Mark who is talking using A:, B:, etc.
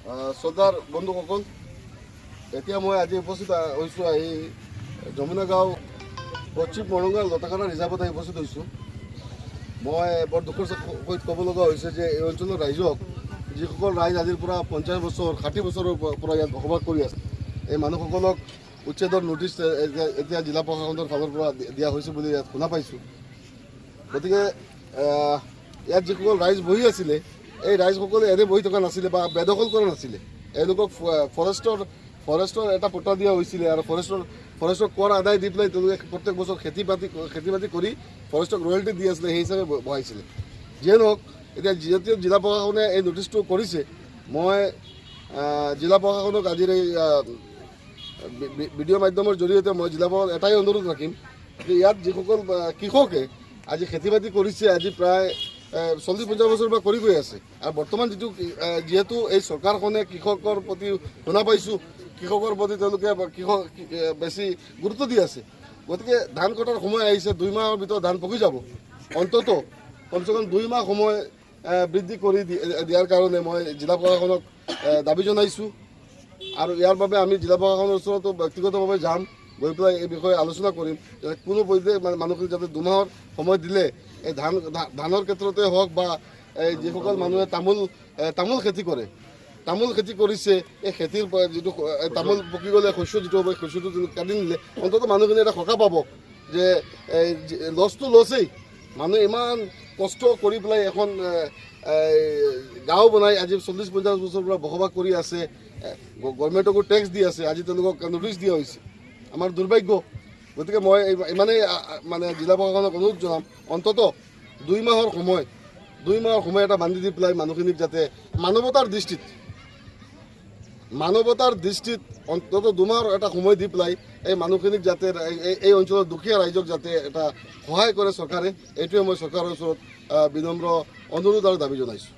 A: শ্ৰদ্ধাৰ বন্ধুসকল, এতিয়া মই আজি উপস্থিত হৈছোঁ এই যমুনা গাঁও পশ্চিম মৰংগা লতাখানা ৰিজাৰ্ভত আহি উপস্থিত হৈছোঁ। মই বৰ দুখৰ সহিত ক'ব লগা হৈছে যে এই অঞ্চলৰ ৰাইজক, যিসকল ৰাইজ আজিৰ পৰা 50 বছৰ 60 বছৰৰ পৰা ইয়াত বসবাস কৰি আছে, এই মানুহসকলক উচ্ছেদৰ নটিচ এতিয়া জিলা প্ৰশাসনৰ ফালৰ পৰা দিয়া হৈছে বুলি ইয়াত শুনা পাইছোঁ। গতিকে ইয়াত যিসকল ৰাইজ বহি আছিলে, এই ৰাইজসকলে এনে বহি থকা নাছিলে বা বেদখল কৰা নাছিলে। এওঁলোকক ফৰেষ্টৰ এটা পট্টা দিয়া হৈছিলে আৰু ফৰেষ্টৰ কৰ আদায় দি পেলাই তেওঁলোকে প্ৰত্যেক বছৰ খেতি বাতি কৰি ফৰেষ্টক ৰয়েল্টি দি আছিলে, সেই হিচাপে বহাইছিলে। যিয়ে নহওক, এতিয়া যিহেতু জিলা প্ৰশাসনে এই নটিচটো কৰিছে, মই জিলা প্ৰশাসনক আজিৰ এই ভিডিঅ' মাধ্যমৰ জৰিয়তে মই জিলা প্ৰশাসন এটাই অনুৰোধ ৰাখিম যে ইয়াত যিসকল কৃষকে আজি খেতি বাতি কৰিছে, আজি প্ৰায় 40-50 বছৰৰ পৰা কৰি গৈ আছে। আৰু বৰ্তমান যিহেতু এই চৰকাৰখনে কৃষকৰ প্ৰতি শুনা পাইছোঁ, কৃষকৰ প্ৰতি তেওঁলোকে বেছি গুৰুত্ব দি আছে। গতিকে ধান কটাৰ সময় আহিছে, 2 মাহৰ ভিতৰত ধান পকি যাব। অন্ততঃ কমচে কম 2 মাহ সময় বৃদ্ধি কৰি দিয়াৰ কাৰণে মই জিলা প্ৰশাসনক দাবী জনাইছোঁ। আৰু ইয়াৰ বাবে আমি জিলা প্ৰশাসনৰ ওচৰতো ব্যক্তিগতভাৱে যাম, গৈ পেলাই এই বিষয়ে আলোচনা কৰিম। কোনো পৰ্যায়ে মানুহখিনি যাতে 2 মাহৰ সময় দিলে এই ধানৰ ক্ষেত্ৰতে হওক বা এই যিসকল মানুহে তামোল খেতি কৰে, তামোল খেতি কৰিছে, এই খেতিৰ যিটো তামোল পকি গ'লে শস্য যিটো হ'ব, শস্যটো কাটি নিলে অন্ততঃ মানুহখিনি এটা সকাহ পাব যে লছটো লছেই। মানুহে ইমান কষ্ট কৰি পেলাই এখন গাঁও বনাই আজি 40-50 বছৰৰ পৰা বসবাস কৰি আছে, গভৰ্ণমেণ্টকো টেক্স দি আছে, আজি তেওঁলোকক নটিচ দিয়া হৈছে। আমাৰ দুৰ্ভাগ্য। গতিকে মই ইমানেই জিলা প্ৰশাসনক অনুৰোধ জনাম, অন্ততঃ 2 মাহৰ সময় এটা বান্ধি দি পেলাই মানুহখিনিক যাতে মানৱতাৰ দৃষ্টিত অন্ততঃ 2 মাহৰ এটা সময় দি পেলাই এই মানুহখিনিক যাতে এই অঞ্চলৰ দুখীয়া ৰাইজক যাতে এটা সহায় কৰে চৰকাৰে, এইটোৱে মই চৰকাৰৰ ওচৰত বিনম্ৰ অনুৰোধ আৰু দাবী জনাইছোঁ।